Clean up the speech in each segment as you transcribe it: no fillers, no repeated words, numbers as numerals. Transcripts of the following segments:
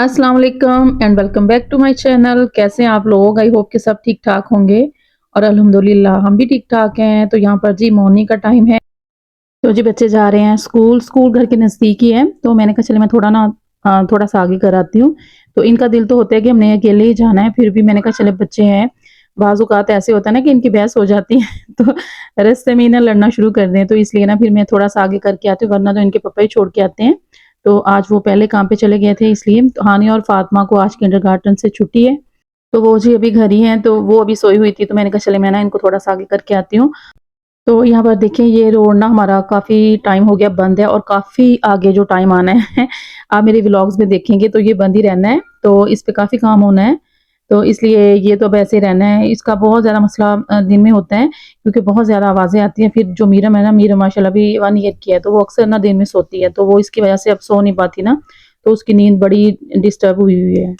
अस्सलाम वालेकुम and welcome back to my channel. कैसे हैं आप लोग? आई होप कि सब ठीक ठाक होंगे और अल्हम्दुलिल्लाह हम भी ठीक ठाक हैं। तो यहाँ पर जी मॉर्निंग का टाइम है। तो जी बच्चे जा रहे हैं स्कूल घर के नज़दीक ही है। तो मैंने कहा चले मैं थोड़ा ना थोड़ा सा आगे कर आती हूँ। तो इनका दिल तो होता है कि हमने अकेले ही जाना है, फिर भी मैंने कहा चले बच्चे हैं, बाज़ औक़ात ऐसे होता है ना कि इनकी बहस हो जाती है तो रास्ते में ही ना लड़ना शुरू कर दें, तो इसलिए ना फिर मैं थोड़ा सा आगे करके आती हूँ, वरना तो इनके पापा ही छोड़ के आते हैं। तो आज वो पहले काम पे चले गए थे, इसलिए तो हानि और फातिमा को आज किंडरगार्टन से छुट्टी है। तो वो जी अभी घर ही हैं, तो वो अभी सोई हुई थी, तो मैंने कहा चले मैं ना इनको थोड़ा सा आगे करके आती हूँ। तो यहाँ पर देखिए ये रोड ना हमारा काफ़ी टाइम हो गया बंद है, और काफ़ी आगे जो टाइम आना है आप मेरे व्लॉग्स में देखेंगे तो ये बंद ही रहना है, तो इस पे काफ़ी काम होना है। तो इसलिए ये तो अब ऐसे ही रहना है। इसका बहुत ज़्यादा मसला दिन में होता है, क्योंकि बहुत ज़्यादा आवाज़ें आती हैं। फिर जो मीरम है ना, मीरम माशाल्लाह अभी 1 ईयर की है, तो वो अक्सर ना दिन में सोती है, तो वो इसकी वज़ह से अब सो नहीं पाती ना, तो उसकी नींद बड़ी डिस्टर्ब हुई हुई है।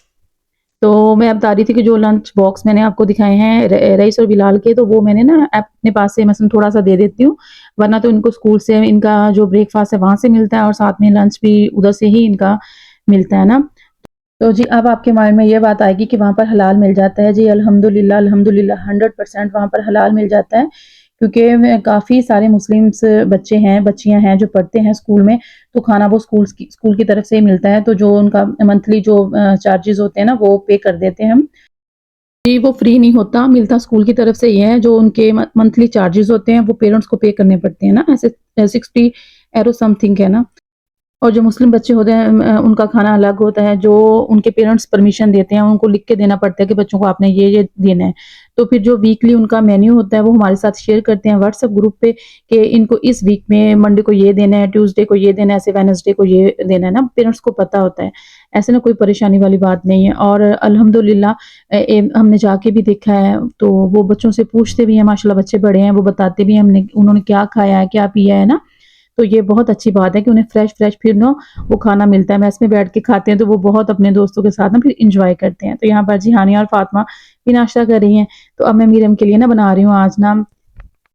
तो मैं अब बता रही थी कि जो लंच बॉक्स मैंने आपको दिखाए हैं रईस और बिलाल के, तो वो मैंने ना अपने पास से मसलन थोड़ा-सा दे देती हूँ, वरना तो इनको स्कूल से इनका जो ब्रेकफ़ास्ट है वहाँ से मिलता है, और साथ में लंच भी उधर से ही इनका मिलता है ना। तो जी अब आपके माइंड में ये बात आएगी कि वहाँ पर हलाल मिल जाता है। जी अल्हम्दुलिल्लाह, अल्हम्दुलिल्लाह 100% वहाँ पर हलाल मिल जाता है, क्योंकि मैं काफ़ी सारे मुस्लिम्स बच्चे हैं, बच्चियाँ हैं जो पढ़ते हैं स्कूल में, तो खाना वो स्कूल की तरफ से ही मिलता है। तो जो उनका मंथली जो चार्जेज़ होते हैं ना, वो पे कर देते हैं हम। जी, वो फ्री नहीं होता, मिलता स्कूल की तरफ से ही है। जो उनके मंथली चार्जेज़ होते हैं, वो पेरेंट्स को पे करने पड़ते हैं ना, ऐसे 60 यूरो समथिंग है ना। और जो मुस्लिम बच्चे होते हैं उनका खाना अलग होता है, जो उनके पेरेंट्स परमिशन देते हैं, उनको लिख के देना पड़ता है कि बच्चों को आपने ये देना है। तो फिर जो वीकली उनका मेन्यू होता है, वो हमारे साथ शेयर करते हैं व्हाट्सएप ग्रुप पे कि इनको इस वीक में मंडे को ये देना है, ट्यूसडे को ये देना है, ऐसे वेडनेसडे को ये देना है ना, पेरेंट्स को पता होता है। ऐसे ना कोई परेशानी वाली बात नहीं है, और अल्हम्दुलिल्लाह हमने जाके भी देखा है, तो वो बच्चों से पूछते भी हैं, माशाल्लाह बच्चे बड़े हैं, वो बताते भी हैं हमने उन्होंने क्या खाया है, क्या पिया है ना। तो ये बहुत अच्छी बात है कि उन्हें फ्रेश-फ्रेश फिर ना वो खाना मिलता है। मेस में बैठ के खाते हैं, तो वो बहुत अपने दोस्तों के साथ ना फिर एन्जॉय करते हैं। तो यहाँ पर जी हानिया और फातिमा भी नाश्ता कर रही हैं। तो अब मैं मीरम के लिए ना बना रही हूँ आज ना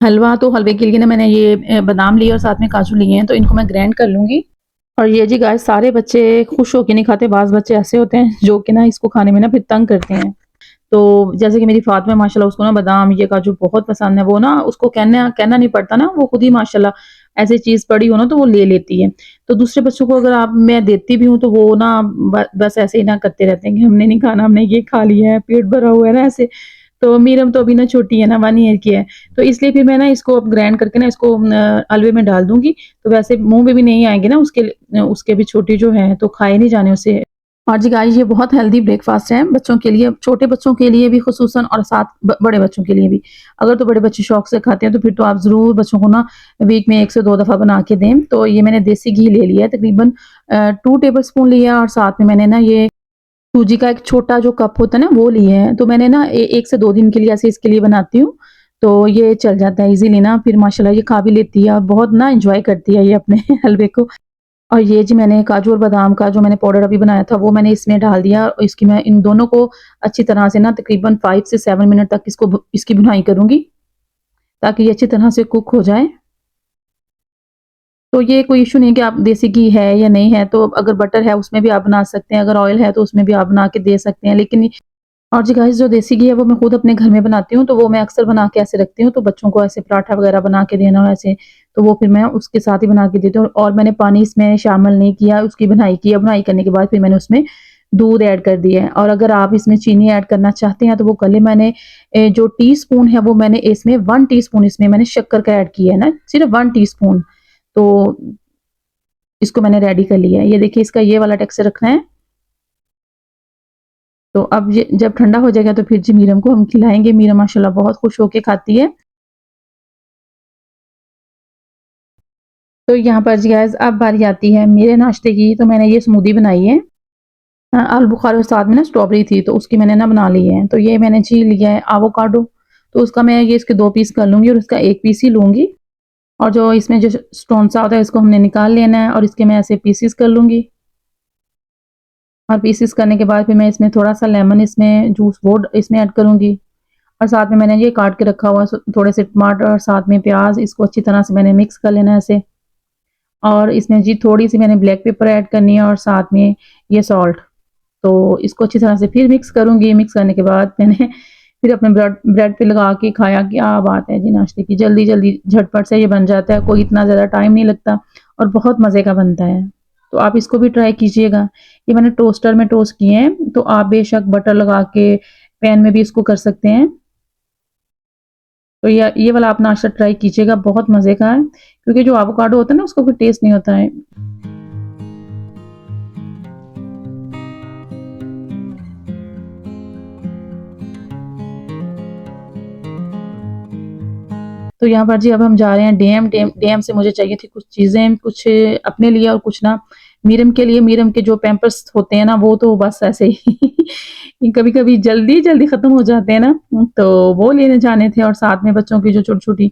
हलवा। तो हलवे के लिए ना मैंने ये बादाम लिए और साथ में काजू लिए हैं, तो इनको मैं ग्राइंड कर लूँगी। और ये जी गाइस सारे बच्चे खुश होके नहीं खाते, बाज़ बच्चे ऐसे होते हैं जो कि ना इसको खाने में ना फिर तंग करते हैं। तो जैसे कि मेरी फातिमा माशाल्लाह, उसको ना बादाम, ये काजू बहुत पसंद है। वो ना उसको कहना कहना नहीं पड़ता ना, वो खुद ही माशाल्लाह ऐसी चीज़ पड़ी हो ना तो वो ले लेती है। तो दूसरे बच्चों को अगर आप मैं देती भी हूँ, तो वो ना बस ऐसे ही ना करते रहते हैं कि हमने नहीं खाना, हमने ये खा लिया है, पेट भरा हुआ है ना ऐसे। तो मीरम तो अभी ना छोटी है ना, 1 ईयर की है, तो इसलिए फिर मैं ना इसको अब ग्राइंड करके ना इसको हलवे में डाल दूँगी, तो वैसे मुँह में भी नहीं आएँगे ना उसके भी छोटी जो है, तो खाए नहीं जाने उससे। और जी गाइस ये बहुत हेल्दी ब्रेकफ़ास्ट है बच्चों के लिए, छोटे बच्चों के लिए भी ख़ुसूसन, और साथ बड़े बच्चों के लिए भी। अगर तो बड़े बच्चे शौक से खाते हैं, तो फिर तो आप ज़रूर बच्चों को ना वीक में 1 से 2 दफ़ा बना के दें। तो ये मैंने देसी घी ले लिया है तकरीबन 2 टेबलस्पून लिया, और साथ में मैंने ना ये सूजी का एक छोटा जो कप होता है ना, वो लिए हैं। तो मैंने ना 1 से 2 दिन के लिए ऐसे इसके लिए बनाती हूँ, तो ये चल जाता है ईज़िली ना, फिर माशाल्लाह ये खा भी लेती है और बहुत ना एन्जॉय करती है ये अपने हलवे को। और ये जी मैंने काजू और बादाम का जो मैंने पाउडर अभी बनाया था, वो मैंने इसमें डाल दिया, और इसकी मैं इन दोनों को अच्छी तरह से ना तकरीबन 5 से 7 मिनट तक इसकी भुनाई करूँगी, ताकि ये अच्छी तरह से कुक हो जाए। तो ये कोई इश्यू नहीं है कि आप देसी घी है या नहीं है, तो अगर बटर है उसमें भी आप बना सकते हैं, अगर ऑयल है तो उसमें भी आप बना के दे सकते हैं। लेकिन और जी गाइस जो देसी घी है वो मैं खुद अपने घर में बनाती हूँ, तो वो मैं अक्सर बना के ऐसे रखती हूँ, तो बच्चों को ऐसे पराठा वगैरह बना के देना हो ऐसे, तो वो फिर मैं उसके साथ ही बना के देती हूँ, और मैंने पानी इसमें शामिल नहीं किया, उसकी भुनाई की है, भुनाई करने के बाद फिर मैंने उसमें दूध ऐड कर दिया है। और अगर आप इसमें चीनी ऐड करना चाहते हैं, तो वो कर लें। मैंने जो टीस्पून है वो मैंने इसमें 1 टीस्पून इसमें मैंने शक्कर का ऐड किया है ना, सिर्फ़ 1 टीस्पून। तो इसको मैंने रेडी कर लिया है। ये देखिए इसका ये वाला टेक्सचर रखना है। तो अब ये जब ठंडा हो जाएगा, तो फिर जी मीरम को हम खिलाएँगे। मीरम माशाल्लाह बहुत खुश होके खाती है। तो यहाँ पर जी गाइस अब बारी आती है मेरे नाश्ते की, तो मैंने ये स्मूदी बनाई है। आलू बुखारे और साथ में ना स्ट्रॉबेरी थी, तो उसकी मैंने ना बना ली है। तो ये मैंने जी लिया है एवोकाडो, तो उसका मैं ये इसके 2 पीस कर लूँगी, और इसका 1 पीस ही लूँगी। और जो इसमें जो स्टोन सा होता है, इसको हमने निकाल लेना है, और इसके मैं ऐसे पीसेस कर लूँगी। और पीसेस करने के बाद फिर मैं इसमें थोड़ा-सा लेमन इसमें जूस वो इसमें ऐड करूँगी। और साथ में मैंने ये काट के रखा हुआ थोड़े से टमाटर और साथ में प्याज, इसको अच्छी तरह से मैंने मिक्स कर लेना है ऐसे। और इसमें जी थोड़ी सी मैंने ब्लैक पेपर ऐड करनी है, और साथ में ये सॉल्ट। तो इसको अच्छी तरह से फिर मिक्स करूँगी। मिक्स करने के बाद मैंने फिर अपने ब्रेड पे लगा के खाया। क्या बात है जी नाश्ते की, जल्दी-जल्दी झटपट से ये बन जाता है, कोई इतना ज़्यादा टाइम नहीं लगता और बहुत मज़े का बनता है। तो आप इसको भी ट्राई कीजिएगा। ये मैंने टोस्टर में टोस्ट किए हैं, तो आप बेशक बटर लगा के पैन में भी इसको कर सकते हैं। तो ये वाला आप नाश्ता ट्राई कीजिएगा, बहुत मज़े का है, क्योंकि जो एवोकाडो होता है ना उसका कोई टेस्ट नहीं होता है। तो यहाँ पर जी अब हम जा रहे हैं डीएम। डीएम से मुझे चाहिए थी कुछ चीज़ें, कुछ अपने लिए और कुछ ना मीरम के लिए। मीरम के जो पैम्पर्स होते हैं ना वो तो बस ऐसे ही कभी-कभी जल्दी-जल्दी ख़त्म हो जाते हैं ना, तो वो लेने जाने थे। और साथ में बच्चों की जो छोटी-छोटी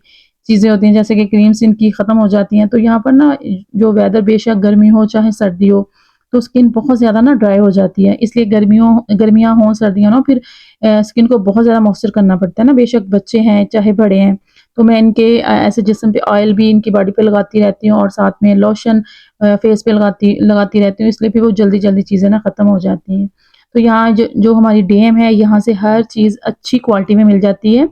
चीज़ें होती हैं जैसे कि क्रीम्स इनकी ख़त्म हो जाती हैं। तो यहाँ पर ना जो वेदर बेशक गर्मी हो चाहे सर्दी हो, तो स्किन बहुत ज़्यादा ना ड्राई हो जाती है। इसलिए गर्मियाँ हों सर्दियाँ ना, फिर स्किन को बहुत ज़्यादा मॉइस्चर करना पड़ता है ना, बेशक बच्चे हैं चाहे बड़े हैं। तो मैं इनके ऐसे जिस्म पे ऑयल भी इनकी बॉडी पे लगाती रहती हूँ और साथ में लोशन फेस पे लगाती लगाती रहती हूँ, इसलिए फिर वो जल्दी-जल्दी चीज़ें ना ख़त्म हो जाती हैं। तो यहाँ जो हमारी डीएम है, यहाँ से हर चीज़ अच्छी क्वालिटी में मिल जाती है।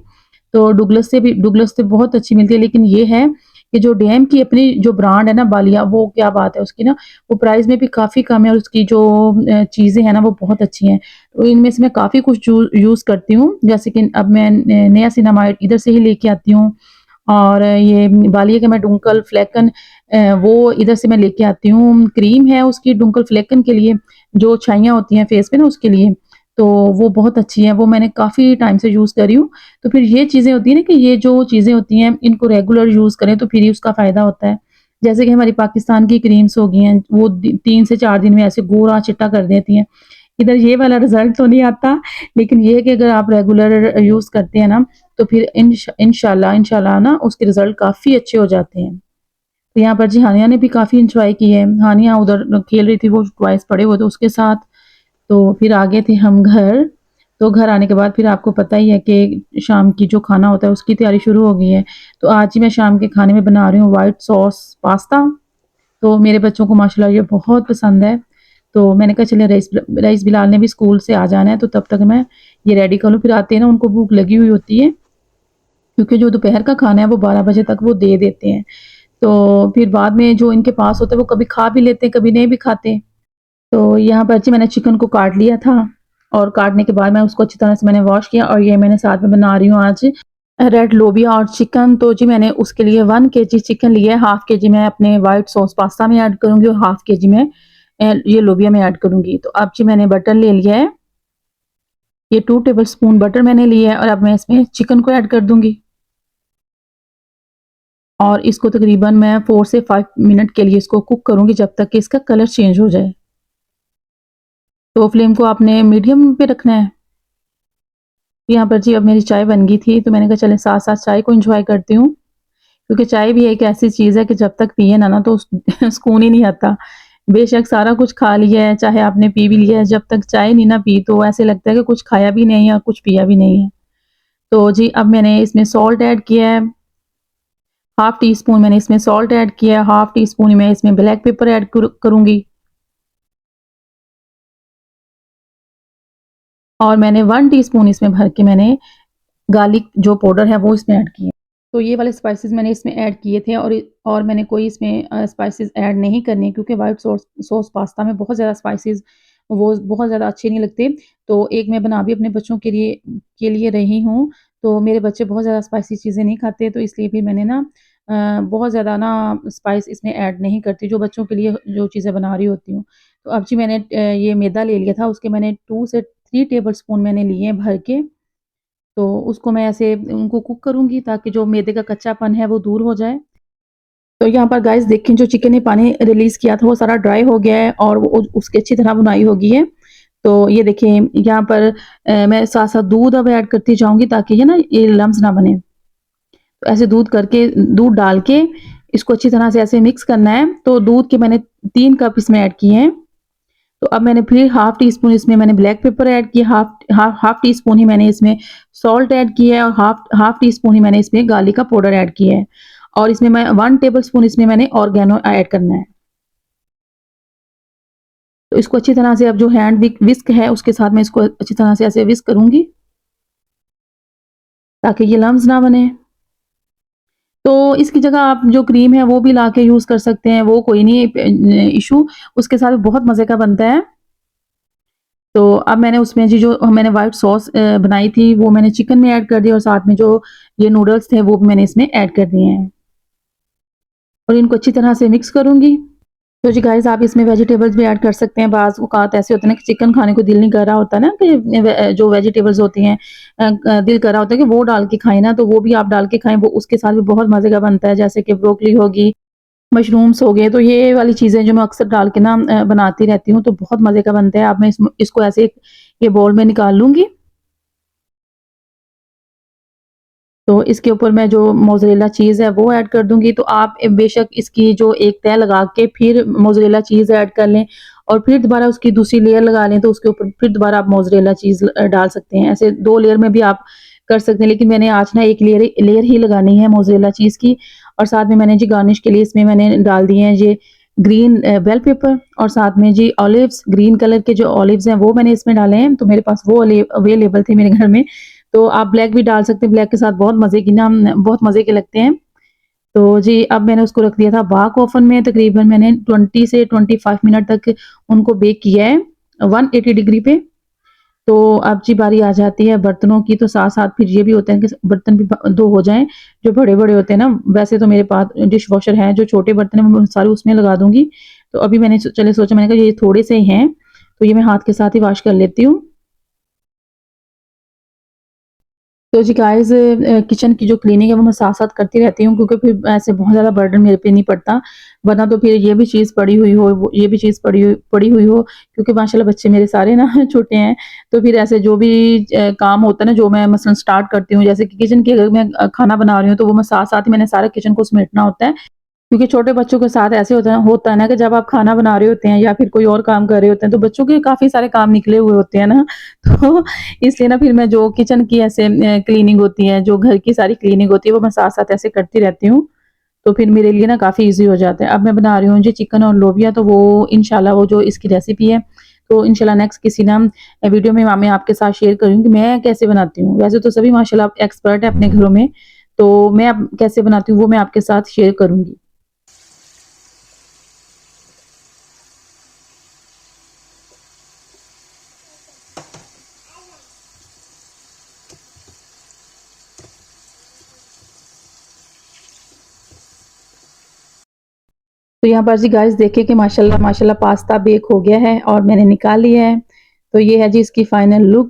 तो डुगलस से बहुत अच्छी मिलती है, लेकिन ये है कि जो डीएम की अपनी जो ब्रांड है ना बालिया, वो क्या बात है उसकी ना, वो प्राइस में भी काफ़ी कम है और उसकी जो चीज़ें हैं ना वो बहुत अच्छी हैं। तो इनमें से मैं काफ़ी कुछ यूज़ करती हूँ, जैसे कि अब मैं नियासिनामाइड इधर से ही लेके आती हूँ। और ये बालिया का मैं डुंकल फ्लेकन वो इधर से मैं लेके आती हूँ। क्रीम है उसकी डुंकल फ्लेकन के लिए, जो छाइयाँ होती हैं फेस पे ना उसके लिए, तो वो बहुत अच्छी है, वो मैंने काफ़ी टाइम से यूज़ कर रही हूँ। तो फिर ये चीज़ें होती हैं ना कि ये जो चीज़ें होती हैं इनको रेगुलर यूज़ करें तो फिर ही उसका फ़ायदा होता है। जैसे कि हमारी पाकिस्तान की क्रीम्स हो गई हैं, वो 3 से 4 दिन में ऐसे गोरा चिट्टा कर देती हैं। इधर ये वाला रिज़ल्ट तो नहीं आता, लेकिन ये है कि अगर आप रेगुलर यूज़ करते हैं ना, तो फिर इंशाल्लाह ना उसके रिज़ल्ट काफ़ी अच्छे हो जाते हैं। तो यहाँ पर जी हानिया ने भी काफ़ी एन्जॉय की है। हानिया उधर खेल रही थी, वो टॉयज़ पड़े हुए थे उसके साथ। तो फिर आ गए थे हम घर। तो घर आने के बाद फिर आपको पता ही है कि शाम की जो खाना होता है उसकी तैयारी शुरू हो गई है। तो आज ही मैं शाम के खाने में बना रही हूँ व्हाइट सॉस पास्ता। तो मेरे बच्चों को माशाल्लाह ये बहुत पसंद है। तो मैंने कहा चलिए रईस बिलाल ने भी स्कूल से आ जाना है, तो तब तक मैं ये रेडी कर लूँ, फिर आते हैं ना उनको भूख लगी हुई होती है, क्योंकि जो दोपहर का खाना है वो 12 बजे तक वो दे देते हैं। तो फिर बाद में जो इनके पास होता है वो कभी खा भी लेते हैं, कभी नहीं भी खाते। तो यहाँ पर जी मैंने चिकन को काट लिया था और काटने के बाद मैं उसको अच्छी तरह से मैंने वॉश किया और ये मैंने साथ में बना रही हूँ आज रेड लोबिया और चिकन। तो जी मैंने उसके लिए 1 केजी चिकन लिया है, हाफ केजी मैं अपने व्हाइट सॉस पास्ता में ऐड करूँगी और हाफ केजी मैं ये लोबिया में ऐड करूँगी। तो अब जी मैंने बटर ले लिया है, ये 2 टेबलस्पून बटर मैंने लिया है और अब मैं इसमें चिकन को ऐड कर दूँगी और इसको तकरीबन मैं 4 से 5 मिनट के लिए इसको कुक करूँगी जब तक कि इसका कलर चेंज हो जाए। तो फ्लेम को आपने मीडियम पे रखना है। यहाँ पर जी अब मेरी चाय बन गई थी, तो मैंने कहा चलें साथ-साथ चाय को एन्जॉय करती हूँ, क्योंकि चाय भी एक ऐसी चीज़ है कि जब तक पिए ना तो सुकून ही नहीं आता। बेशक सारा कुछ खा लिया है, चाहे आपने पी भी लिया है, जब तक चाय नहीं ना पी तो ऐसे लगता है कि कुछ खाया भी नहीं है और कुछ पिया भी नहीं है। तो जी अब मैंने इसमें सॉल्ट ऐड किया है, हाफ टी स्पून मैंने इसमें सॉल्ट ऐड किया है, हाफ टी स्पून मैं इसमें ब्लैक पेपर ऐड करूँगी और मैंने 1 टीस्पून इसमें भर के मैंने गार्लिक जो पाउडर है वो इसमें ऐड किया। तो ये वाले स्पाइसेस मैंने इसमें ऐड किए थे और मैंने कोई इसमें स्पाइसेस ऐड नहीं करने, क्योंकि व्हाइट सॉस पास्ता में बहुत ज़्यादा स्पाइसेस वो बहुत ज़्यादा अच्छे नहीं लगते। तो एक मैं बना भी अपने बच्चों के लिए रही हूँ, तो मेरे बच्चे बहुत ज़्यादा स्पाइसी चीज़ें नहीं खाते, तो इसलिए फिर मैंने ना बहुत ज़्यादा ना स्पाइस इसमें ऐड नहीं करती, जो बच्चों के लिए जो चीज़ें बना रही होती हूँ। तो अब जी मैंने ये मैदा ले लिया था, उसके मैंने 2 से 3 टेबलस्पून मैंने लिए हैं भर के। तो उसको मैं ऐसे उनको कुक करूँगी ताकि जो मैदे का कच्चापन है वो दूर हो जाए। तो यहाँ पर गाइस देखें जो चिकन ने पानी रिलीज़ किया था वो सारा ड्राई हो गया है और वो उसकी अच्छी तरह बुनाई हो गई है। तो ये देखिए यहाँ पर मैं साथ-साथ दूध अब ऐड करती जाऊँगी ताकि ये ना ये लम्स ना बने। तो ऐसे दूध डाल के इसको अच्छी तरह से ऐसे मिक्स करना है। तो दूध के मैंने 3 कप इसमें ऐड किए हैं। तो अब मैंने फिर हाफ टी स्पून इसमें मैंने ब्लैक पेपर ऐड किया, हाफ टी स्पून ही मैंने इसमें सॉल्ट ऐड किया है और हाफ हाफ टी स्पून ही मैंने इसमें गार्लिक का पाउडर ऐड किया है और इसमें मैं 1 टेबलस्पून इसमें मैंने ऑरिगेनो ऐड करना है। तो इसको अच्छी तरह से अब जो हैंड विस्क है उसके साथ मैं इसको अच्छी तरह से ऐसे विस्क करूँगी ताकि ये लम्स ना बने। तो इसकी जगह आप जो क्रीम है वो भी लाके यूज़ कर सकते हैं, वो कोई नहीं इश्यू, उसके साथ बहुत मज़े का बनता है। तो अब मैंने उसमें जी जो मैंने व्हाइट सॉस बनाई थी वो मैंने चिकन में ऐड कर दी और साथ में जो ये नूडल्स थे वो भी मैंने इसमें ऐड कर दिए हैं और इनको अच्छी तरह से मिक्स करूँगी। तो जी गाइज़ आप इसमें वेजिटेबल्स भी ऐड कर सकते हैं। बाज़ औक़ात ऐसे होते हैं ना कि चिकन खाने को दिल नहीं कर रहा होता ना कि जो वेजिटेबल्स होती हैं दिल कर रहा होता है कि वो डाल के खाएँ ना, तो वो भी आप डाल के खाएँ, वो उसके साथ भी बहुत मज़े का बनता है। जैसे कि ब्रोकली होगी, मशरूम्स हो गए, तो ये वाली चीज़ें जो मैं अक्सर डाल के ना बनाती रहती हूँ, तो बहुत मज़े का बनता है। अब मैं इसको ऐसे ये बाउल में निकाल लूँगी। तो इसके ऊपर मैं जो मोज़रेला चीज़ है वो ऐड कर दूँगी। तो आप बेशक इसकी जो एक तह लगा के फिर मोज़रेला चीज़ ऐड कर लें और फिर दोबारा उसकी दूसरी लेयर लगा लें, तो उसके ऊपर फिर दोबारा आप मोज़रेला चीज़ डाल सकते हैं। ऐसे 2 लेयर में भी आप कर सकते हैं, लेकिन मैंने आज ना 1 लेयर ही लगानी है मोज़रेला चीज़ की। और साथ में मैंने जी गार्निश के लिए इसमें मैंने डाल दिए हैं ये ग्रीन बेल पेपर और साथ में जी ऑलिव्स, ग्रीन कलर के जो ऑलिव्स हैं वो मैंने इसमें डाले हैं। तो मेरे पास वो अवेलेबल थे मेरे घर में। तो आप ब्लैक भी डाल सकते हैं, ब्लैक के साथ बहुत मज़े की ना बहुत मज़े के लगते हैं। तो जी, अब मैंने उसको रख दिया था बाक ओवन में, तकरीबन मैंने 20 से 25 मिनट तक उनको बेक किया है 180 डिग्री पे। तो अब जी बारी आ जाती है बर्तनों की, तो साथ-साथ फिर ये भी होता है कि बर्तन भी धो हो जाएँ, जो बड़े-बड़े होते हैं ना। वैसे तो मेरे पास डिश वॉशर है, जो छोटे बर्तन हैं मैं सारे उसमें लगा दूँगी। तो अभी मैंने सोचा, मैंने कहा ये थोड़े से ही हैं, तो ये मैं हाथ के साथ ही वॉश कर लेती हूँ। तो जी गाइज़ किचन की जो क्लीनिंग है वो मैं साथ-साथ करती रहती हूँ, क्योंकि फिर ऐसे बहुत ज़्यादा बर्डन मेरे पे नहीं पड़ता। वरना तो फिर ये भी चीज़ पड़ी हुई हो, वो ये भी चीज़ पड़ी हुई हो, क्योंकि माशाल्लाह बच्चे मेरे सारे ना छोटे हैं। तो फिर ऐसे जो भी काम होता है ना, जो मैं मसलन स्टार्ट करती हूँ, जैसे कि किचन की अगर मैं खाना बना रही हूँ तो वो मैं साथ-साथ ही मैंने सारा किचन को समेटना होता है। क्योंकि छोटे बच्चों के साथ ऐसे होता है ना कि जब आप खाना बना रहे होते हैं या फिर कोई और काम कर रहे होते हैं, तो बच्चों के काफ़ी सारे काम निकले हुए होते हैं ना। तो इसलिए ना फिर मैं जो किचन की ऐसे क्लीनिंग होती है, जो घर की सारी क्लीनिंग होती है, वो मैं साथ-साथ ऐसे करती रहती हूँ। तो फिर मेरे लिए ना काफ़ी ईज़ी हो जाता है। अब मैं बना रही हूँ जी चिकन और लोबिया, तो वो इंशाल्लाह वो जो इसकी रेसिपी है, तो इंशाल्लाह नेक्स्ट किसी ना वीडियो में मैं आपके साथ शेयर करूँगी कि मैं कैसे बनाती हूँ। वैसे तो सभी माशाल्लाह एक्सपर्ट है अपने घरों में, तो मैं अब कैसे बनाती हूँ वो मैं आपके साथ शेयर करूँगी। तो यहाँ पर जी गाइस देखिए कि माशाल्लाह माशाल्लाह पास्ता बेक हो गया है और मैंने निकाल लिया है। तो ये है जी इसकी फाइनल लुक।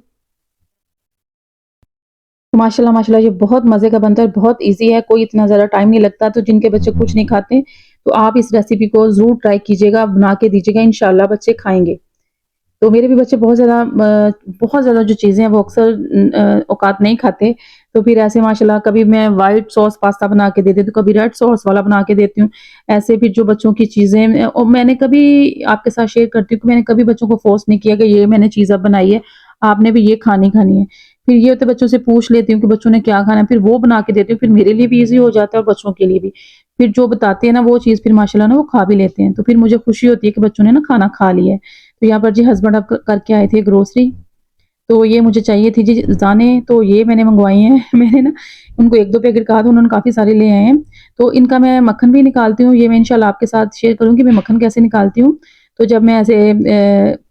तो माशाल्लाह माशाल्लाह ये बहुत मज़े का बनता है, बहुत ईज़ी है, कोई इतना ज़्यादा टाइम नहीं लगता। तो जिनके बच्चे कुछ नहीं खाते, तो आप इस रेसिपी को ज़रूर ट्राई कीजिएगा, बना के दीजिएगा, इंशाल्लाह बच्चे खाएँगे। तो मेरे भी बच्चे बहुत ज़्यादा जो चीज़ें हैं वो अक्सर औकात नहीं खाते। तो फिर ऐसे माशाल्लाह कभी मैं व्हाइट सॉस पास्ता बना के दे देती हूँ, कभी रेड सॉस वाला बना के देती हूँ। ऐसे फिर जो बच्चों की चीज़ें और मैंने कभी आपके साथ शेयर करती हूँ कि मैंने कभी बच्चों को फ़ोर्स नहीं किया कि ये मैंने चीज़ अब बनाई है, आपने भी ये खानी है। फिर ये होता है बच्चों से पूछ लेती हूँ कि बच्चों ने क्या खाना है, फिर वो बना के देती हूँ, फिर मेरे लिए भी ईज़ी हो जाता है और बच्चों के लिए भी। फिर जो बताते हैं ना वो चीज़ फिर माशाल्लाह ना वो खा भी लेते हैं। तो फिर मुझे खुशी होती है कि बच्चों ने ना खाना खा लिया है। तो यहाँ पर जी हस्बैंड अब करके आए थे ग्रोसरी, तो ये मुझे चाहिए थी जी दाने, तो ये मैंने मँगवाई हैं। मैंने ना उनको 1-2 पैकेट कहा था, उन्होंने काफ़ी सारे ले आए हैं। तो इनका मैं मक्खन भी निकालती हूँ, ये मैं इंशाल्लाह आपके साथ शेयर करूँगी मैं मक्खन कैसे निकालती हूँ। तो जब मैं ऐसे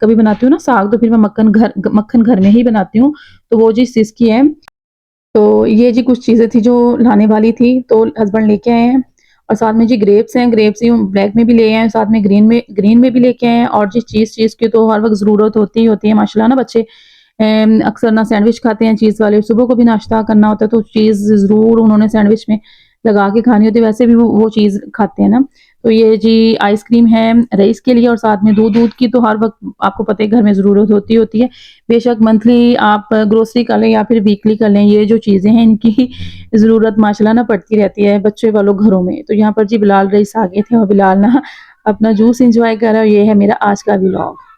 कभी बनाती हूँ ना साग, तो फिर मैं मक्खन घर में ही बनाती हूँ, तो वो चीज़ सिसकी है। तो ये जी कुछ चीज़ें थी जो लाने वाली थी, तो हस्बैंड लेके आए हैं। और साथ में जी ग्रेप्स हैं, ग्रेप्स यूँ ब्लैक में भी ले आए हैं, साथ में ग्रीन में भी लेके आए हैं। और जी चीज़ की तो हर वक़्त ज़रूरत होती ही होती है माशाल्लाह ना बच्चे अक्सर ना सैंडविच खाते हैं चीज़ वाले, सुबह को भी नाश्ता करना होता है तो चीज़ ज़रूर उन्होंने सैंडविच में लगा के खानी होती है, वैसे भी वो चीज़ खाते हैं ना। तो ये जी आइसक्रीम है रईस के लिए और साथ में दूध की तो हर वक़्त आपको पता है घर में ज़रूरत होती है। बेशक मंथली आप ग्रोसरी कर लें या फिर वीकली कर लें, ये जो चीज़ें हैं इनकी ज़रूरत माशाल्लाह ना पड़ती रहती है बच्चे वालों घरों में। तो यहाँ पर जी बिलाल रईस आ गए थे और बिलाल ना अपना जूस एन्जॉय कर रहा है और ये है मेरा आज का व्लॉग।